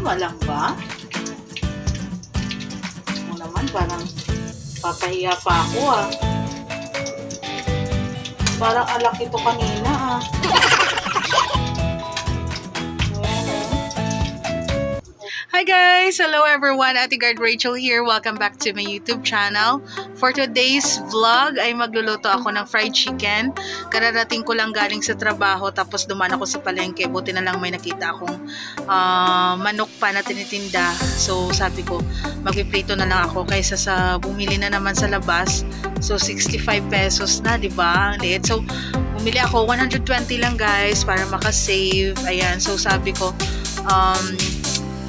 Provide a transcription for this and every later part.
Tama lang ba? Ano naman, parang papahiya pa ako ah. Parang alak ito kanina ah. Hi guys! Hello everyone! Ate Guard Rachel here. Welcome back to my YouTube channel. For today's vlog ay magluluto ako ng fried chicken. Kararating ko lang galing sa trabaho tapos dumaan ako sa palengke. Buti na lang may nakita akong manok pa na tinitinda. So sabi ko magpiprito na lang ako kaysa sa bumili na naman sa labas. So 65 pesos na, 'di ba? Liit. So bumili ako 120 lang guys para makasave. Ayan. So sabi ko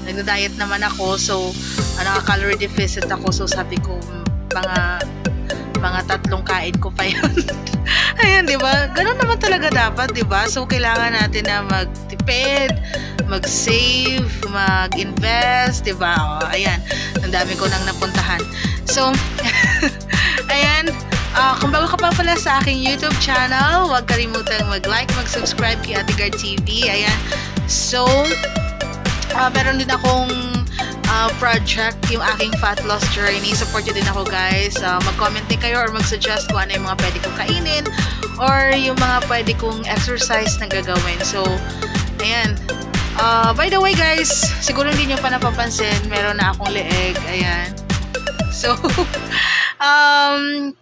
nagda-diet naman ako, so naka-calorie deficit ako, so sabi ko mga 3 kain ko pa yun. Ayan, di ba? Ganun naman talaga dapat, di ba? So kailangan natin na magtipid, mag-save, mag-invest, di ba? O, ayan, ang dami ko nang napuntahan. So ayan, kung bago ka pa pala sa aking YouTube channel, huwag kalimutang mag-like, mag-subscribe kay Ate Guard TV. Ayan, so meron din akong project, yung aking fat loss journey. Support nyo din ako guys. Mag-comment din kayo or mag-suggest kung ano yung mga pwede kong kainin or yung mga pwede kong exercise na gagawin. So, ayan. By the way guys, siguro hindi nyo pa napapansin, meron na akong leeg. Ayan. So,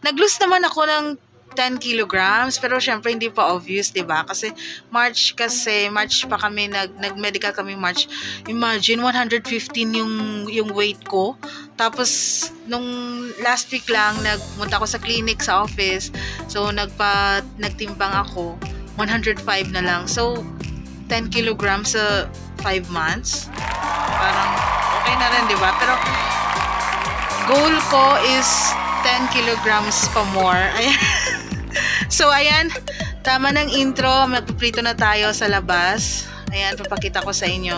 nag-lose naman ako ng 10 kilograms, pero syempre hindi pa obvious, 'di ba? Kasi March pa kami nag-medical kami March. Imagine 115 yung weight ko. Tapos nung last week lang nagpunta ako sa clinic sa office. So nagtimbang ako 105 na lang. So 10 kilograms sa 5 months. Parang okay na rin, 'di ba? Pero goal ko is 10 kilograms pa more. Ayan. So, ayan. Tama ng intro. Magpiprito na tayo sa labas. Ayan, papakita ko sa inyo.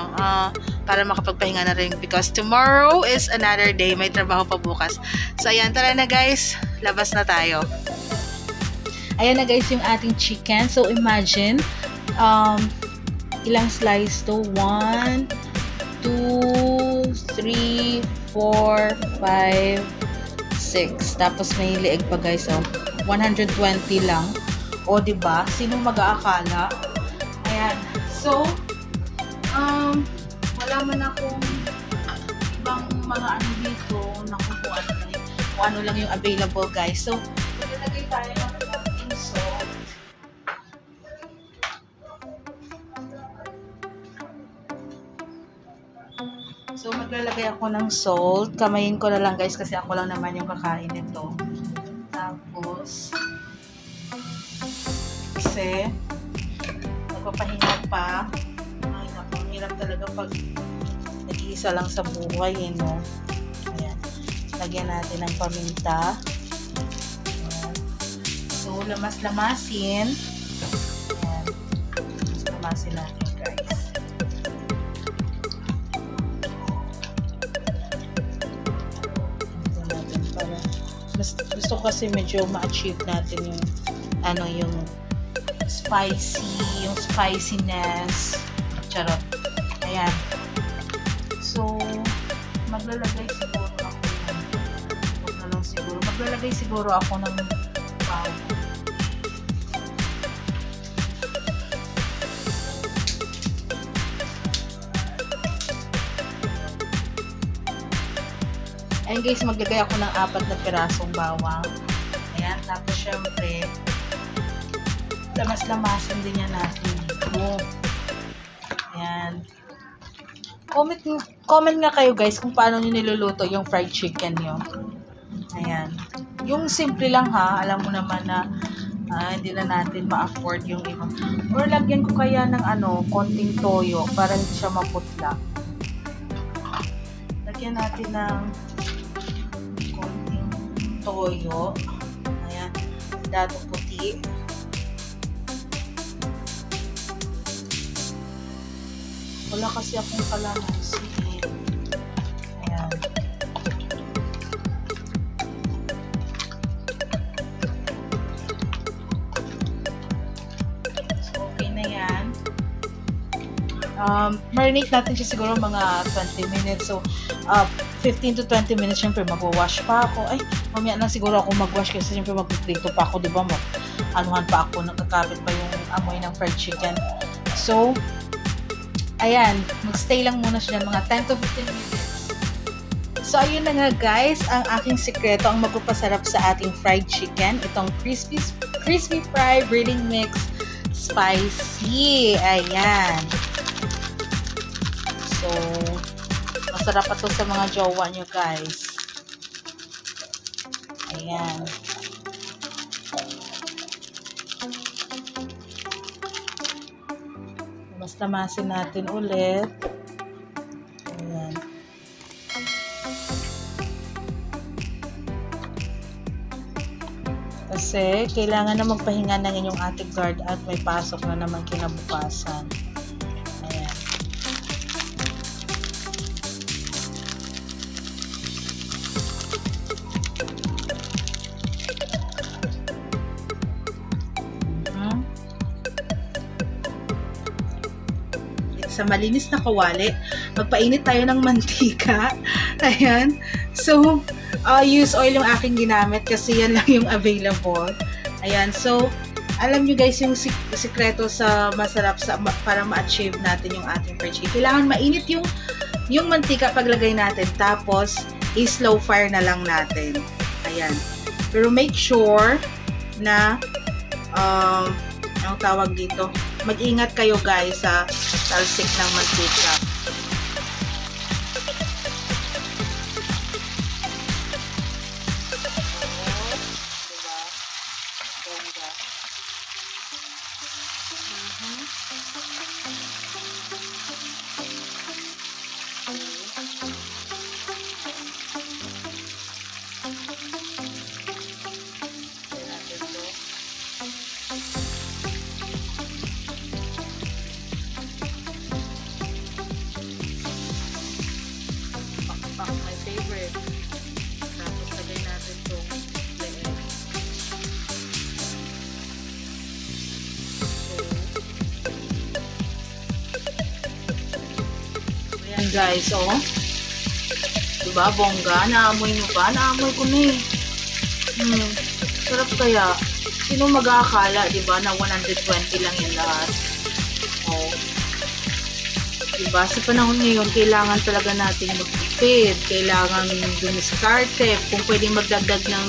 Para makapagpahinga na rin. Because tomorrow is another day. May trabaho pa bukas. So, ayan. Tara na guys. Labas na tayo. Ayan na guys yung ating chicken. So, imagine. Ilang slice to? 1, 2, 3, 4, 5, 6. Tapos may lieg pa guys, 120 lang. O, diba? Sino mag-aakala? Ayan. So, wala man akong ibang mga ano dito na kung ano lang yung available guys. So, maglagay tayo ng konting salt. So, maglalagay ako ng salt. Kamayin ko na lang guys kasi ako lang naman yung kakain nito. Tapos, kasi, nagpapahinga pa. Ay, naku, hirap talaga pag nag-iisa lang sa buhay, no? Ayan. Lagyan natin ng paminta. Ayan. So, lamas-lamasin. Ayan. Lamasin natin, guys. Gusto kasi medyo ma-achieve natin yung yung spiciness. Charot. Ayan. So, maglalagay siguro ako ng powder. Ayan guys, maglagay ako ng 4 na pirasong bawang. Ayan, tapos syempre, lamas-lamasin din yan natin dito. Ayan. Comment nga kayo guys kung paano nyo niluluto yung fried chicken nyo. Ayan. Yung simple lang ha, alam mo naman na hindi na natin ma-afford yung iba. Or lagyan ko kaya ng konting toyo para hindi siya maputla. Lagyan natin ng toyo. Ayan. Dato puti. Wala kasi akong kalamansi. Ayan. So, okay na yan. marinate natin siya siguro mga 20 minutes. So, 15 to 20 minutes, syempre mag-wash pa ako. Ay, mamaya na siguro ako mag-wash kasi syempre mag-prito pa ako, di ba? Anuhan pa ako, nagkakabit pa yung amoy ng fried chicken. So, ayan, mag-stay lang muna siya mga 10 to 15 minutes. So, ayun na nga guys, ang aking sikreto, ang magpapasarap sa ating fried chicken. Itong crispy fry breading mix spicy. Ayan. So, masarap pa to sa mga jowa nyo guys. Ayan. Mas tamasin natin ulit. Ayan. Kasi kailangan na magpahinga ng inyong ate guard at may pasok na naman kinabukasan. Ayan. Sa malinis na kawali, magpainit tayo ng mantika. Ayan. So, use oil yung aking ginamit kasi yan lang yung available. Ayan. So, alam nyo guys yung sikreto sa masarap para ma-achieve natin yung ating fried chicken. Kailangan mainit yung mantika paglagay natin. Tapos, i-slow fire na lang natin. Ayan. Pero make sure na anong tawag dito? Mag-ingat kayo guys sa talsik ng mantika. Diba? Bongga. My favorite. Tapos lagay natin itong leeg. So, ayan guys, oh. Diba, bongga? Naamoy nyo ba? Naamoy ko na eh. Sarap kaya. Sino mag-aakala, diba, na 120 lang yung lahat? Oh. Diba, sa panahon ngayon, kailangan talaga natin magtipid, kailangan dumiskarte, kung pwedeng magdagdag ng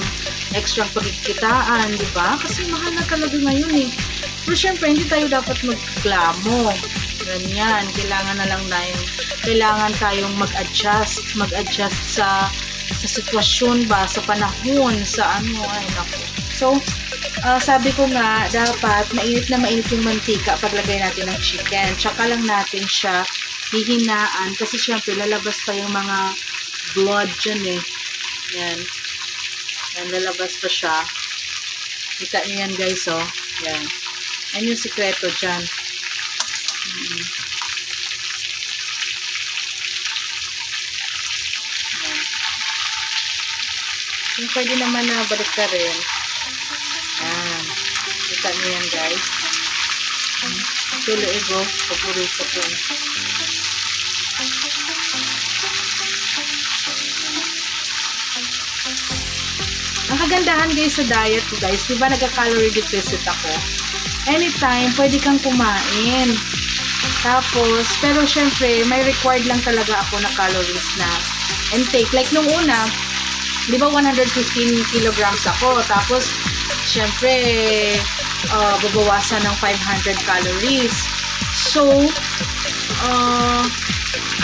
extra pagkikitaan, diba? Kasi mahal na talaga ngayon eh. Pero syempre, hindi tayo dapat magklamo. Ganyan, kailangan tayong mag-adjust sa sitwasyon ba, sa panahon, sa ano, ay naku. So, sabi ko nga, dapat mainit na mainit yung mantika paglagay natin ng chicken. Tsaka lang natin siya hihinaan kasi syempre lalabas pa yung mga blood dyan eh. Yan. Yan, lalabas pa siya. Kita nyo yan guys, oh. Yan. Yan yung sikreto dyan. Yan. Yung pwede naman na balik ka rin. Yan. Kita nyo yan guys. Tulo ego. Paborito ko. Ang kagandahan guys sa diet ko guys, diba nagka-calorie deficit ako? Anytime, pwede kang kumain. Tapos, pero syempre, may required lang talaga ako na calories na intake. Like nung una, di ba 115 kilograms ako. Tapos, syempre, babawasan ng 500 calories. So,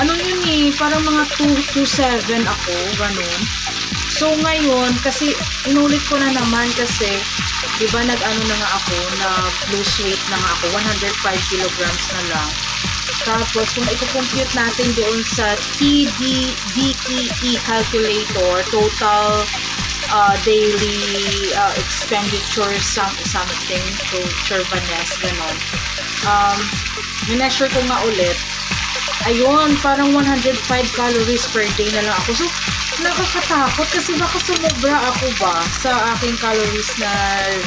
ano yun eh, parang mga 227 ako, ganun. So, ngayon, kasi inulit ko na naman kasi, di ba nag-ano na nga ako, nag-lose weight na nga ako, 105 kilograms na lang. Tapos, kung iko-compute natin doon sa TDDE calculator, total daily expenditure something, so Churvanes, ganon. Mineasure ko nga ulit, ayun, parang 105 calories per day na lang ako. So, nakakatakot kasi baka sumobra ako ba sa aking calories na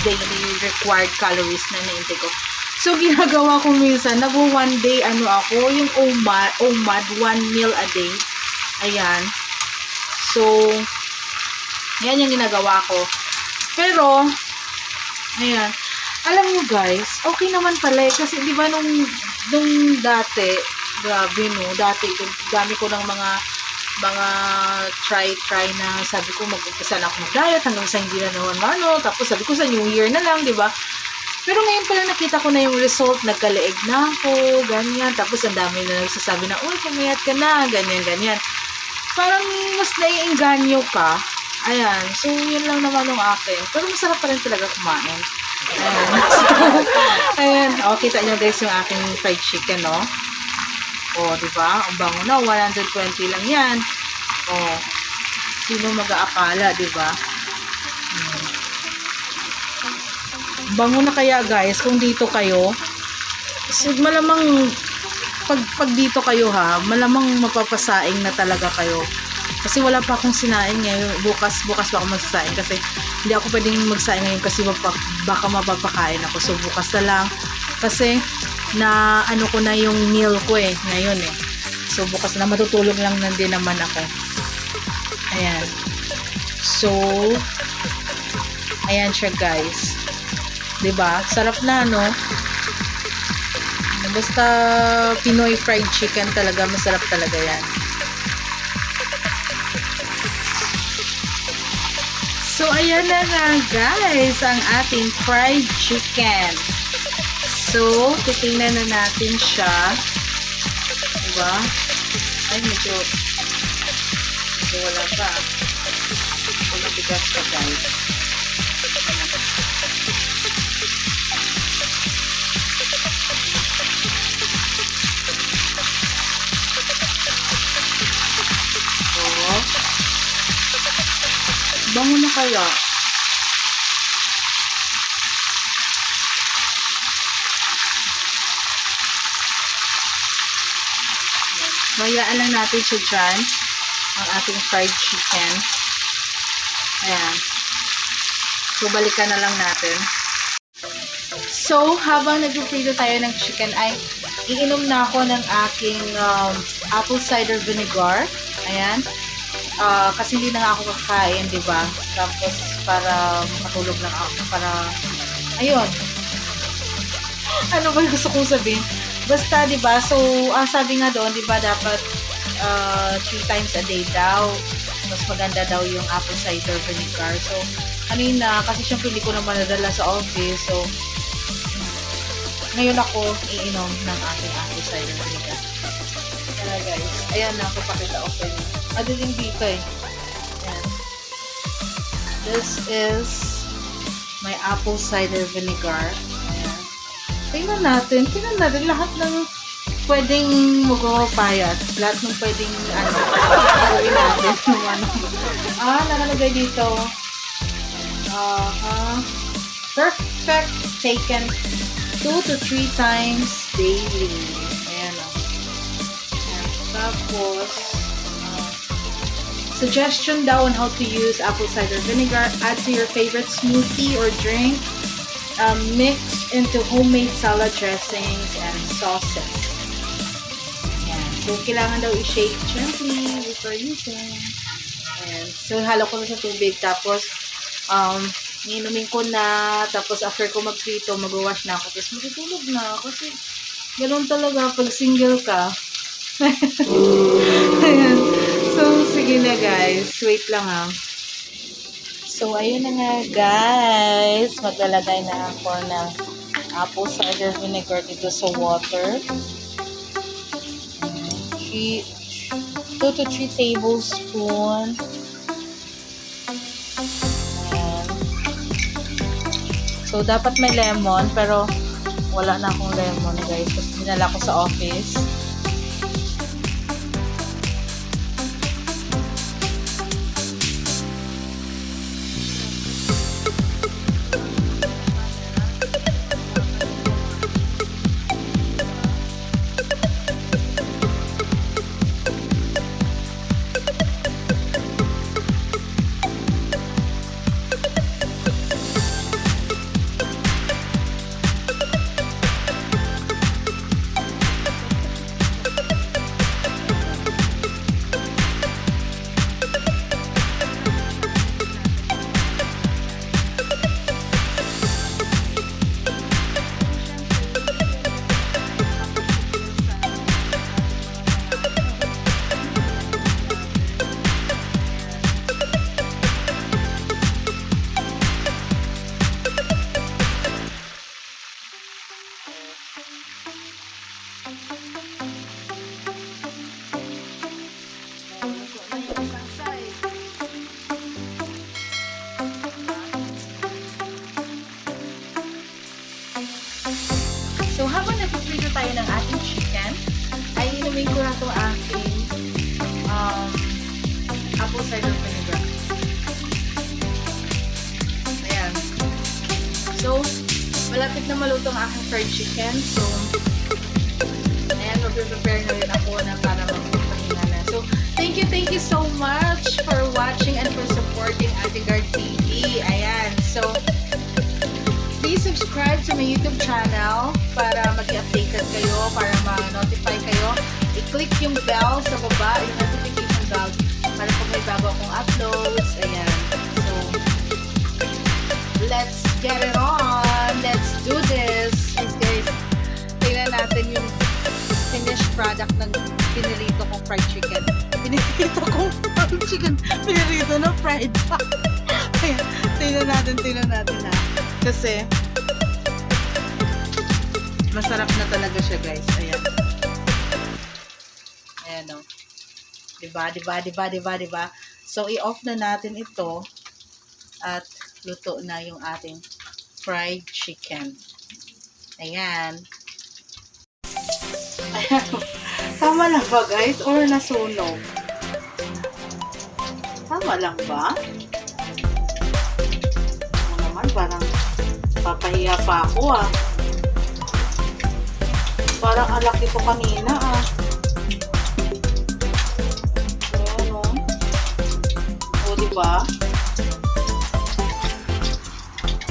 daily required calories na na-intake ko. So, ginagawa ko minsan, one day, ako, yung OMAD, 1 meal a day. Ayan. So, yan yung ginagawa ko. Pero, ayan. Alam nyo guys, okay naman pala eh. Kasi di ba nung dati, grabe no, dati, dami ko ng mga try na sabi ko mag-umpisa na ako mag-diet hanggang sa hindi na naman tapos sabi ko sa New Year na lang, di ba? Pero ngayon pala nakita ko na yung result, nagkaleeg na ako, ganyan. Tapos ang dami na nagsasabi na, uy, pumayat ka na, ganyan. Parang mas naiengganyo ka. Ayan, so yun lang naman ng akin. Pero masarap pa rin talaga kumain. Ayan, so, ayan. O, kita nyo guys yung aking fried chicken, no? O, diba? Ang bango na, 120 lang yan. O, sino mag-aakala, diba? Bango na kaya guys, kung dito kayo, so, malamang, pag dito kayo ha, malamang mapapasaing na talaga kayo. Kasi wala pa akong sinaing ngayon. Bukas pa ako magsasaing kasi hindi ako pwedeng magsaing ngayon kasi baka mapapakain ako. So, bukas na lang. Kasi, na ano ko na yung meal ko ngayon So, bukas na matutulog lang din naman ako. Ayan. So, ayan siya guys. Diba? Sarap na, no? Basta Pinoy fried chicken talaga, masarap talaga yan. So, ayan na nga guys, ang ating fried chicken. So, titingnan na natin siya. Diba? Ay, medyo wala pa. Matigas pa guys. Bango na kaya. Bayaan lang natin siya dyan. Ang ating fried chicken. Ayan. So, balikan na lang natin. So, habang nag-prito tayo ng chicken, ay iinom na ako ng aking apple cider vinegar. Ayan. Kasi hindi na nga ako kakain, di ba? Tapos, para makatulog lang ako. Para, ayun. Ano ba gusto kong sabihin? Basta, di ba? So, sabi nga doon, di ba, dapat 3 times a day daw. Mas maganda daw yung apple cider vinegar. So, kanina, kasi syempre hindi ko naman nadala sa office. So, ngayon ako iinom ng aking apple cider vinegar. Kaya guys, ayan na, papakita ko sa inyo. Din dito eh. Ayan. This is my apple cider vinegar. Ayan. Tingnan natin lahat ng pwedeng magpapayat. Lahat ng pwedeng gawin natin. Nakalagay dito. Perfect taken 2 to 3 times daily. Ayan o. Tapos, suggestion daw on how to use apple cider vinegar. Add to your favorite smoothie or drink. Mix into homemade salad dressings and sauces. Ayan. So, kailangan daw i-shake gently before using. Ayan. So, halo ko na sa tubig. Tapos, inumin ko na. Tapos, after ko magprito, mag-wash na ako. Tapos, matutulog na. Kasi, ganoon talaga pag single ka. Ayan. So, sige na guys. Wait lang ha. So, ayun na nga guys. Maglalagay na ako ng apple cider vinegar dito sa water. 2 to 3 tablespoon. Ayan. So, dapat may lemon. Pero, wala na akong lemon guys. Kasi dinala ko sa office. cider vinegar. Ayan. So, malapit na maluto ang aking fried chicken. So, ayan, mag-prepare na rin ako na para magpapahinga na. So, thank you so much for watching and for supporting Ate Guard TV. Ayan. So, please subscribe to my YouTube channel para mag-updated kayo, para ma-notify kayo. I-click yung bell sa baba, yung notification bell, para pag may bago akong uploads. Ayan. So, let's get it on! Let's do this! Guys, tingnan natin yung finished product ng pinirito kong fried chicken. Pinirito kong fried chicken. Pinirito na fried. Ayan. Tingnan natin na. Kasi, masarap na talaga siya, guys. Ayan. Ayan, o. Diba? So, i-off na natin ito at luto na yung ating fried chicken. Ayan. Ayan. Tama lang ba, guys? Or nasunog? Tama lang ba? Ano naman, parang papahiya pa ako, ah. Parang alaki ko kanina, ah. Ayan, o. O, diba?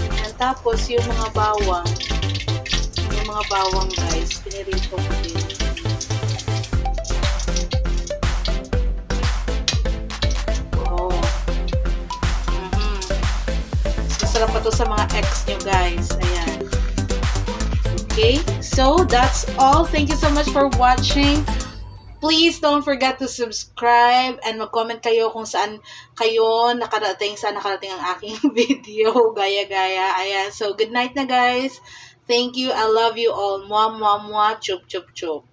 Ayan, tapos, yung mga bawang, guys, pinirito ko din. Oh. Masarap pa to sa mga ex nyo, guys. Ayan. Okay, so that's all. Thank you so much for watching. Please don't forget to subscribe and mag-comment kayo kung saan kayo nakarating ang aking video. Gaya-gaya. Ayan. So, good night na, guys. Thank you. I love you all. Mwah, mwah, mwah. Chup, chup, chup.